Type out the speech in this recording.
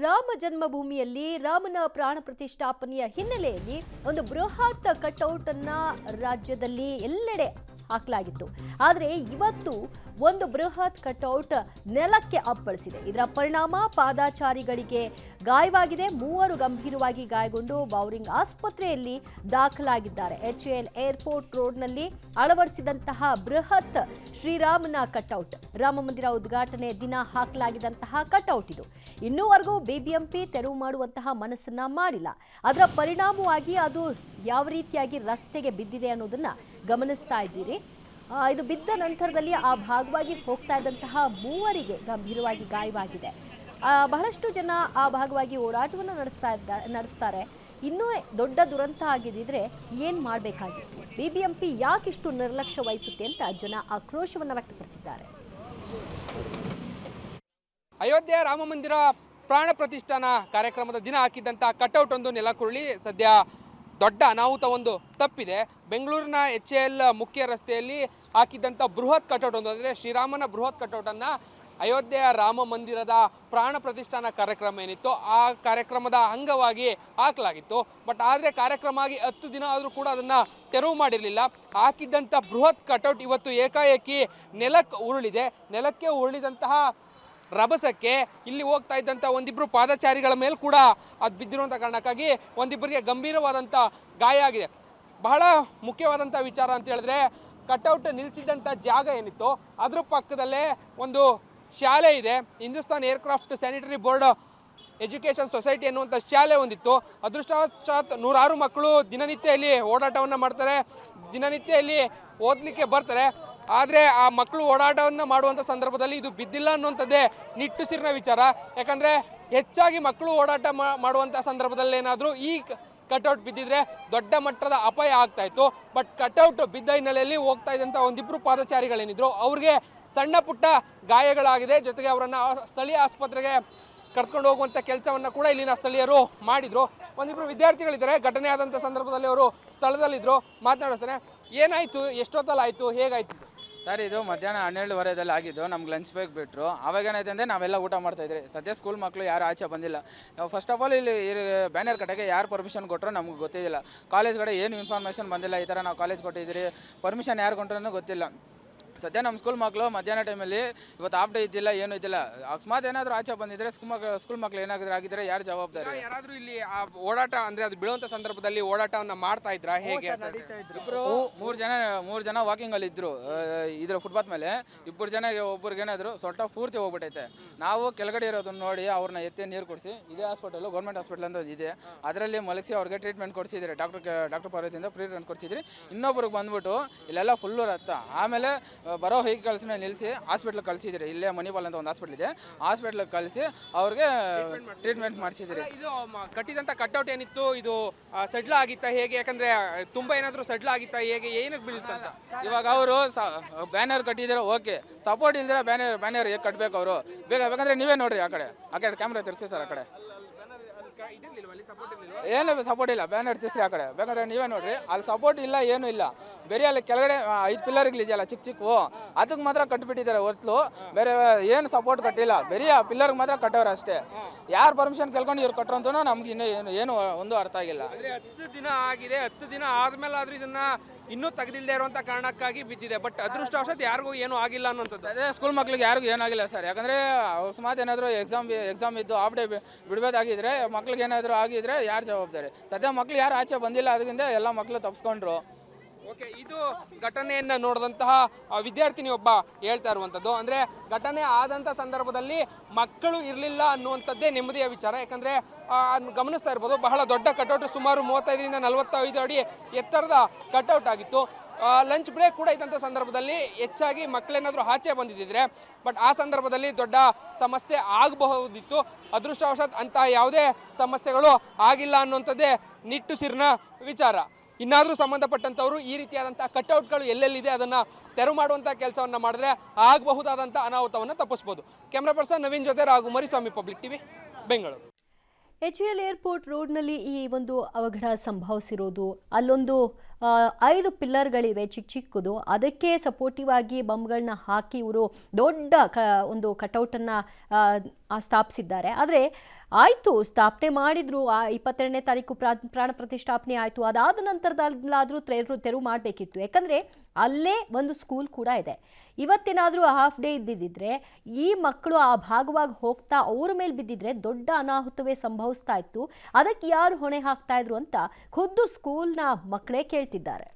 ರಾಮ ಜನ್ಮಭೂಮಿಯಲ್ಲಿ ರಾಮನ ಪ್ರಾಣ ಪ್ರತಿಷ್ಠಾಪನೆಯ ಹಿನ್ನೆಲೆಯಲ್ಲಿ ಒಂದು ಬೃಹತ್ ಕಟೌಟ್ ಅನ್ನ ರಾಜ್ಯದಲ್ಲಿ ಎಲ್ಲೆಡೆ ಹಾಕಲಾಗಿತ್ತು. ಆದರೆ ಇವತ್ತು ಒಂದು ಬೃಹತ್ ಕಟೌಟ್ ನೆಲಕ್ಕೆ ಅಪ್ಪಳಿಸಿದೆ. ಇದರ ಪರಿಣಾಮ ಪಾದಾಚಾರಿಗಳಿಗೆ ಗಾಯವಾಗಿದೆ. 3 ಗಂಭೀರವಾಗಿ ಗಾಯಗೊಂಡು ಬೌರಿಂಗ್ ಆಸ್ಪತ್ರೆಯಲ್ಲಿ ದಾಖಲಾಗಿದ್ದಾರೆ. HAL ಏರ್ಪೋರ್ಟ್ ರೋಡ್ನಲ್ಲಿ ಅಳವಡಿಸಿದಂತಹ ಬೃಹತ್ ಶ್ರೀರಾಮನ ಕಟೌಟ್, ರಾಮ ಮಂದಿರ ಉದ್ಘಾಟನೆ ದಿನ ಹಾಕಲಾಗಿದ್ದಂತಹ ಕಟೌಟ್ ಇದು. ಇನ್ನೂವರೆಗೂ BBMP ತೆರವು ಮಾಡುವಂತಹ ಮನಸ್ಸನ್ನ ಮಾಡಿಲ್ಲ. ಅದರ ಪರಿಣಾಮವಾಗಿ ಅದು ಯಾವ ರೀತಿಯಾಗಿ ರಸ್ತೆಗೆ ಬಿದ್ದಿದೆ ಅನ್ನೋದನ್ನ ಗಮನಿಸ್ತಾ ಇದ್ದೀರಿ. ಇದು ಬಿದ್ದ ನಂತರದಲ್ಲಿ ಆ ಭಾಗವಾಗಿ ಹೋಗ್ತಾ ಇದ್ದಂತಹ 3 ಗಂಭೀರವಾಗಿ ಗಾಯವಾಗಿದೆ. ಬಹಳಷ್ಟು ಜನ ಆ ಭಾಗವಾಗಿ ಓಡಾಟವನ್ನು ನಡೆಸ್ತಾರೆ. ಇನ್ನೂ ದೊಡ್ಡ ದುರಂತ ಆಗಿದ್ದಿದ್ರೆ ಏನು ಮಾಡಬೇಕಾಗಿತ್ತು? BBMP ಯಾಕಿಷ್ಟು ನಿರ್ಲಕ್ಷ್ಯ ವಹಿಸುತ್ತೆ ಅಂತ ಜನ ಆಕ್ರೋಶವನ್ನು ವ್ಯಕ್ತಪಡಿಸಿದ್ದಾರೆ. ಅಯೋಧ್ಯೆ ರಾಮ ಮಂದಿರ ಪ್ರಾಣ ಪ್ರತಿಷ್ಠಾನ ಕಾರ್ಯಕ್ರಮದ ದಿನ ಹಾಕಿದ್ದಂಥ ಕಟೌಟ್ ಒಂದು ನೆಲಕ್ಕುರುಳಿ ಸದ್ಯ ದೊಡ್ಡ ಅನಾಹುತ ಒಂದು ತಪ್ಪಿದೆ. ಬೆಂಗಳೂರಿನ HAL ಮುಖ್ಯ ರಸ್ತೆಯಲ್ಲಿ ಹಾಕಿದ್ದಂಥ ಬೃಹತ್ ಕಟೌಟ್ ಒಂದು, ಅಂದರೆ ಶ್ರೀರಾಮನ ಬೃಹತ್ ಕಟೌಟನ್ನು ಅಯೋಧ್ಯೆಯ ರಾಮ ಮಂದಿರದ ಪ್ರಾಣ ಪ್ರತಿಷ್ಠಾನ ಕಾರ್ಯಕ್ರಮ ಏನಿತ್ತು ಆ ಕಾರ್ಯಕ್ರಮದ ಅಂಗವಾಗಿ ಹಾಕಲಾಗಿತ್ತು. ಬಟ್ ಆದರೆ ಕಾರ್ಯಕ್ರಮ ಆಗಿ 10 ದಿನ ಆದರೂ ಕೂಡ ಅದನ್ನು ತೆರವು ಮಾಡಿರಲಿಲ್ಲ. ಹಾಕಿದ್ದಂಥ ಬೃಹತ್ ಕಟೌಟ್ ಇವತ್ತು ಏಕಾಏಕಿ ನೆಲಕ್ಕೆ ಉರುಳಿದೆ. ನೆಲಕ್ಕೆ ಉರುಳಿದಂತಹ ರಭಸಕ್ಕೆ ಇಲ್ಲಿ ಹೋಗ್ತಾ ಇದ್ದಂಥ ಒಂದಿಬ್ಬರು ಪಾದಚಾರಿಗಳ ಮೇಲೆ ಕೂಡ ಅದು ಬಿದ್ದಿರುವಂಥ ಕಾರಣಕ್ಕಾಗಿ ಒಂದಿಬ್ಬರಿಗೆ ಗಂಭೀರವಾದಂಥ ಗಾಯ ಆಗಿದೆ. ಬಹಳ ಮುಖ್ಯವಾದಂಥ ವಿಚಾರ ಅಂತ ಹೇಳಿದ್ರೆ, ಕಟೌಟ್ ನಿಲ್ಲಿಸಿದಂಥ ಜಾಗ ಏನಿತ್ತು ಅದ್ರ ಪಕ್ಕದಲ್ಲೇ ಒಂದು ಶಾಲೆ ಇದೆ. Hindustan aircraft sanitary board education society ಅನ್ನುವಂಥ ಶಾಲೆ ಒಂದಿತ್ತು. ಅದೃಷ್ಟವಶಾತ್ 106 ಮಕ್ಕಳು ದಿನನಿತ್ಯ ಇಲ್ಲಿ ಓಡಾಟವನ್ನು ಮಾಡ್ತಾರೆ, ದಿನನಿತ್ಯ ಇಲ್ಲಿ ಓದಲಿಕ್ಕೆ ಬರ್ತಾರೆ. ಆದರೆ ಆ ಮಕ್ಕಳು ಓಡಾಟವನ್ನು ಮಾಡುವಂಥ ಸಂದರ್ಭದಲ್ಲಿ ಇದು ಬಿದ್ದಿಲ್ಲ ಅನ್ನುವಂಥದ್ದೇ ನಿಟ್ಟುಸಿರಿನ ವಿಚಾರ. ಯಾಕಂದರೆ ಹೆಚ್ಚಾಗಿ ಮಕ್ಕಳು ಓಡಾಟ ಮಾಡುವಂಥ ಸಂದರ್ಭದಲ್ಲಿ ಏನಾದರೂ ಈ ಕಟೌಟ್ ಬಿದ್ದಿದ್ರೆ ದೊಡ್ಡ ಮಟ್ಟದ ಅಪಾಯ ಆಗ್ತಾಯಿತ್ತು. ಬಟ್ ಕಟೌಟ್ ಬಿದ್ದ ಹಿನ್ನೆಲೆಯಲ್ಲಿ ಹೋಗ್ತಾ ಇದ್ದಂಥ ಒಂದಿಬ್ಬರು ಪಾದಚಾರಿಗಳೇನಿದ್ರು ಅವ್ರಿಗೆ ಸಣ್ಣ ಪುಟ್ಟ ಗಾಯಗಳಾಗಿದೆ. ಜೊತೆಗೆ ಅವರನ್ನು ಸ್ಥಳೀಯ ಆಸ್ಪತ್ರೆಗೆ ಕರ್ಕೊಂಡು ಹೋಗುವಂಥ ಕೆಲಸವನ್ನು ಕೂಡ ಇಲ್ಲಿನ ಸ್ಥಳೀಯರು ಮಾಡಿದರು. ಒಂದಿಬ್ಬರು ವಿದ್ಯಾರ್ಥಿಗಳಿದ್ದಾರೆ. ಘಟನೆ ಆದಂಥ ಸಂದರ್ಭದಲ್ಲಿ ಅವರು ಸ್ಥಳದಲ್ಲಿದ್ದರು. ಮಾತನಾಡಿಸ್ತಾರೆ, ಏನಾಯಿತು, ಎಷ್ಟೊತ್ತಲ್ಲಿ ಆಯಿತು, ಹೇಗಾಯಿತು? ಸರ್, ಇದು ಮಧ್ಯಾಹ್ನ 12:30 ಆಗಿದ್ದು. ನಮ್ಗೆ ಲಂಚ್ ಬ್ರೇಕ್ ಬಿಟ್ಟರು. ಆವಾಗ ಏನಾಯ್ತು ಅಂದರೆ ನಾವೆಲ್ಲ ಊಟ ಮಾಡ್ತಾಯಿದ್ರಿ. ಸದ್ಯ ಸ್ಕೂಲ್ ಮಕ್ಕಳು ಯಾರು ಆಚೆ ಬಂದಿಲ್ಲ. ಫಸ್ಟ್ ಆಫ್ ಆಲ್ ಇಲ್ಲಿ ಬ್ಯಾನರ್ ಕಟ್ಟೋಕ್ಕೆ ಯಾರು ಪರ್ಮಿಷನ್ ಕೊಟ್ಟರು ನಮ್ಗೆ ಗೊತ್ತಿಲ್ಲ. ಕಾಲೇಜ್ ಕಡೆ ಏನು ಇನ್ಫಾರ್ಮೇಷನ್ ಬಂದಿಲ್ಲ. ಈ ಥರ ನಾವು ಕಾಲೇಜ್ ಕೊಟ್ಟಿದ್ದೀರಿ, ಪರ್ಮಿಷನ್ ಯಾರು ಕೊಟ್ಟರೂ ಗೊತ್ತಿಲ್ಲ. ಸದ್ಯ ನಮ್ಮ ಸ್ಕೂಲ್ ಮಕ್ಕಳು ಮಧ್ಯಾಹ್ನ ಟೈಮಲ್ಲಿ ಇವತ್ತು ಹಾಫ್ ಡೇ ಇದ್ದಿಲ್ಲ, ಏನೂ ಇದ್ದಿಲ್ಲ. ಅಕಸ್ಮಾತ್ ಏನಾದರೂ ಆಚೆ ಬಂದಿದ್ರೆ ಸ್ಕೂಲ್ ಮಕ್ಕಳು ಏನಾದರೂ ಆಗಿದ್ರೆ ಯಾರು ಜವಾಬ್ದಾರಿ? ಯಾರಾದರೂ ಇಲ್ಲಿ ಆ ಓಡಾಟ ಅಂದರೆ ಅದು ಬೀಳುವಂಥ ಸಂದರ್ಭದಲ್ಲಿ ಓಡಾಟವನ್ನು ಮಾಡ್ತಾ ಇದ್ರಾ, ಹೇಗೆ? ಇಬ್ಬರು ಮೂರು ಜನ ವಾಕಿಂಗಲ್ಲಿ ಇದ್ದರು. ಇದ್ರ ಫುಟ್ಪಾತ್ ಮೇಲೆ ಒಬ್ಬರಿಗೆ ಏನಾದರೂ ಸೊಟ್ಟ ಪೂರ್ತಿ ಹೋಗ್ಬಿಟ್ಟೈತೆ. ನಾವು ಕೆಳಗಡೆ ಇರೋದನ್ನ ನೋಡಿ ಅವ್ರನ್ನ ಎತ್ತಿ ನೀರು ಕೊಡಿಸಿ ಇದೇ ಹಾಸ್ಪಿಟಲು, ಗೌರ್ಮೆಂಟ್ ಹಾಸ್ಪಿಟಲ್ ಅಂತ ಇದೆ, ಅದರಲ್ಲಿ ಮಲಗಿಸಿ ಅವ್ರಿಗೆ ಟ್ರೀಟ್ಮೆಂಟ್ ಕೊಡಿಸಿದ್ರಿ. ಡಾಕ್ಟರ್ ಪಾರ್ವತಿಯಿಂದ ಟ್ರೀಟ್ಮೆಂಟ್ ಕೊಡಿಸಿದ್ರಿ. ಇನ್ನೊಬ್ರಿಗೆ ಬಂದ್ಬಿಟ್ಟು ಇಲ್ಲೆಲ್ಲ ಫುಲ್ಲು ರಕ್ತ. ಆಮೇಲೆ ಬರೋ ವೆಹಿಕಲ್ಸ್ನ ನಿಲ್ಲಿಸಿ ಹಾಸ್ಪಿಟ್ಲಿಗೆ ಕಳಿಸಿದ್ರಿ. ಇಲ್ಲೇ ಮಣಿಪಾಲ್ ಅಂತ ಒಂದು ಹಾಸ್ಪಿಟಲ್ ಇದೆ, ಹಾಸ್ಪಿಟ್ಲಿಗೆ ಕಳಿಸಿ ಅವ್ರಿಗೆ ಟ್ರೀಟ್ಮೆಂಟ್ ಮಾಡಿಸಿದ್ರಿ. ಇದು ಕಟ್ಟಿದಂಥ ಕಟ್ಔಟ್ ಏನಿತ್ತು ಇದು ಸಡ್ಲ ಆಗಿತ್ತಾ, ಹೇಗೆ? ಯಾಕಂದರೆ ತುಂಬ ಏನಾದರೂ ಸಡ್ಲ ಆಗಿತ್ತಾ, ಹೇಗೆ, ಏನಕ್ಕೆ ಬೀಳುತ್ತಂತ? ಇವಾಗ ಅವರು ಬ್ಯಾನರ್ ಕಟ್ಟಿದ್ರೆ ಓಕೆ, ಸಪೋರ್ಟ್ ಇಲ್ದಿರ ಬ್ಯಾನರ್ ಹೇಗೆ ಕಟ್ಟಬೇಕು ಅವರು? ಬೇಕಂದ್ರೆ ನೀವೇ ನೋಡ್ರಿ, ಆ ಕಡೆ ಕ್ಯಾಮ್ರಾ ತಿರ್ಸಿ ಸರ್. ಆ ಕಡೆ ಏನು ಸಪೋರ್ಟ್ ಇಲ್ಲ, ಬ್ಯಾನರ್ ತಿರ್ಸಿ ಆ ಕಡೆ. ಬೇಕಂದ್ರೆ ನೀವೇ ನೋಡ್ರಿ, ಅಲ್ಲಿ ಸಪೋರ್ಟ್ ಇಲ್ಲ, ಏನೂ ಇಲ್ಲ. ಬೇರೆ ಅಲ್ಲಿ ಕೆಳಗಡೆ 5 ಪಿಲ್ಲರ್ಗಳಿದೆಯಲ್ಲ ಚಿಕ್ಕ ಅದಕ್ಕೆ ಮಾತ್ರ ಕಟ್ಟಿಬಿಟ್ಟಿದ್ದಾರೆ ಹೊರತು ಬೇರೆ ಏನು ಸಪೋರ್ಟ್ ಕಟ್ಟಿಲ್ಲ. ಬೇರೆ ಆ ಪಿಲ್ಲರ್ಗೆ ಮಾತ್ರ ಕಟ್ಟೋರು ಅಷ್ಟೇ. ಯಾರು ಪರ್ಮಿಷನ್ ಕೇಳ್ಕೊಂಡು ಇವ್ರು ಕಟ್ಟರು ಅಂತೂ ನಮ್ಗೆ ಏನು ಒಂದು ಅರ್ಥ ಆಗಿಲ್ಲ. 10 ದಿನ ಆಗಿದೆ, 10 ದಿನ ಆದ್ಮೇಲೆ ಆದ್ರೂ ಇದನ್ನ ಇನ್ನೂ ತೆಗೆದಿಲ್ಲದೆ ಇರುವಂಥ ಕಾರಣಕ್ಕಾಗಿ ಬಿದ್ದಿದೆ. ಬಟ್ ಅದೃಷ್ಟವಶಾತ್ ಯಾರಿಗೂ ಏನೂ ಆಗಿಲ್ಲ ಅನ್ನೋಂಥದ್ದು. ಅದೇ ಸ್ಕೂಲ್ ಮಕ್ಳಿಗೆ ಯಾರಿಗೂ ಏನಾಗಿಲ್ಲ ಸರ್. ಯಾಕಂದರೆ ಅಕಸ್ಮಾತ್ ಏನಾದರೂ ಎಕ್ಸಾಮ್ ಇದ್ದು ಹಾಫ್ ಡೇ ಬಿಡಬೇಕಾಗಿದ್ರೆ ಮಕ್ಳಿಗೆ ಏನಾದರೂ ಆಗಿದ್ರೆ ಯಾರು ಜವಾಬ್ದಾರಿ? ಸದ್ಯ ಮಕ್ಳು ಯಾರು ಆಚೆ ಬಂದಿಲ್ಲ, ಅದರಿಂದ ಎಲ್ಲ ಮಕ್ಕಳು ತಪ್ಪಿಸ್ಕೊಂಡ್ರು. ಓಕೆ, ಇದು ಘಟನೆಯನ್ನು ನೋಡಿದಂತಹ ವಿದ್ಯಾರ್ಥಿನಿ ಒಬ್ಬ ಹೇಳ್ತಾ ಇರುವಂಥದ್ದು. ಅಂದರೆ ಘಟನೆ ಆದಂಥ ಸಂದರ್ಭದಲ್ಲಿ ಮಕ್ಕಳು ಇರಲಿಲ್ಲ ಅನ್ನುವಂಥದ್ದೇ ನೆಮ್ಮದಿಯ ವಿಚಾರ. ಯಾಕಂದರೆ ಗಮನಿಸ್ತಾ ಇರ್ಬೋದು, ಬಹಳ ದೊಡ್ಡ ಕಟೌಟ್, ಸುಮಾರು 35ರಿಂದ 45 ಅಡಿ ಎತ್ತರದ ಕಟೌಟ್ ಆಗಿತ್ತು. ಲಂಚ್ ಬ್ರೇಕ್ ಕೂಡ ಇದ್ದಂಥ ಸಂದರ್ಭದಲ್ಲಿ ಹೆಚ್ಚಾಗಿ ಮಕ್ಕಳೇನಾದರೂ ಆಚೆ ಬಂದಿದ್ದರೆ ಬಟ್ ಆ ಸಂದರ್ಭದಲ್ಲಿ ದೊಡ್ಡ ಸಮಸ್ಯೆ ಆಗಬಹುದಿತ್ತು. ಅದೃಷ್ಟವಶಾತ್ ಅಂತಹ ಯಾವುದೇ ಸಮಸ್ಯೆಗಳು ಆಗಿಲ್ಲ ಅನ್ನುವಂಥದ್ದೇ ನಿಟ್ಟುಸಿರಿನ ವಿಚಾರ. ಇನ್ನಾದರೂ ಸಂಬಂಧಪಟ್ಟಂಥವರು ಈ ರೀತಿಯಾದಂಥ ಕಟ್ಔಟ್ಗಳು ಎಲ್ಲೆಲ್ಲಿದೆ ಅದನ್ನು ತೆರವು ಮಾಡುವಂಥ ಕೆಲಸವನ್ನು ಮಾಡಿದ್ರೆ ಆಗಬಹುದಾದಂಥ ಅನಾಹುತವನ್ನು ತಪ್ಪಿಸ್ಬೋದು. ಕ್ಯಾಮ್ರಾ ಪರ್ಸನ್ ನವೀನ್ ಜೊತೆ Raghu Mariswamy, public TV, Bengaluru. HAL airport ರೋಡ್ನಲ್ಲಿ ಈ ಒಂದು ಅವಘಡ ಸಂಭವಿಸಿರೋದು. ಅಲ್ಲೊಂದು 5 ಪಿಲ್ಲರ್ಗಳಿವೆ ಚಿಕ್ಕದು. ಅದಕ್ಕೆ ಸಪೋರ್ಟಿವ್ ಆಗಿ ಬಂಬ್ಗಳನ್ನ ಹಾಕಿ ಇವರು ದೊಡ್ಡ ಒಂದು ಕಟೌಟನ್ನು ಸ್ಥಾಪಿಸಿದ್ದಾರೆ. ಆದರೆ ಆಯಿತು, ಸ್ಥಾಪನೆ ಮಾಡಿದ್ರು, 22ನೇ ತಾರೀಕು ಪ್ರಾಣ ಪ್ರತಿಷ್ಠಾಪನೆ ಆಯಿತು. ಅದಾದ ನಂತರದಲ್ಲಾದರೂ ತೆರವು ಮಾಡಬೇಕಿತ್ತು. ಯಾಕಂದರೆ ಅಲ್ಲೇ ಒಂದು ಸ್ಕೂಲ್ ಕೂಡ ಇದೆ. ಇವತ್ತೇನಾದರೂ ಹಾಫ್ ಡೇ ಇದ್ದಿದ್ದರೆ ಈ ಮಕ್ಕಳು ಆ ಭಾಗವಾಗಿ ಹೋಗ್ತಾ ಅವ್ರ ಮೇಲೆ ಬಿದ್ದಿದ್ರೆ ದೊಡ್ಡ ಅನಾಹುತವೇ ಸಂಭವಿಸ್ತಾ ಇತ್ತು. ಅದಕ್ಕೆ ಯಾರು ಹೊಣೆ ಹಾಕ್ತಾ ಇದ್ರು ಅಂತ ಖುದ್ದು ಸ್ಕೂಲ್ನ ಮಕ್ಕಳೇ ಕೇಳ್ತಿದ್ದಾರೆ.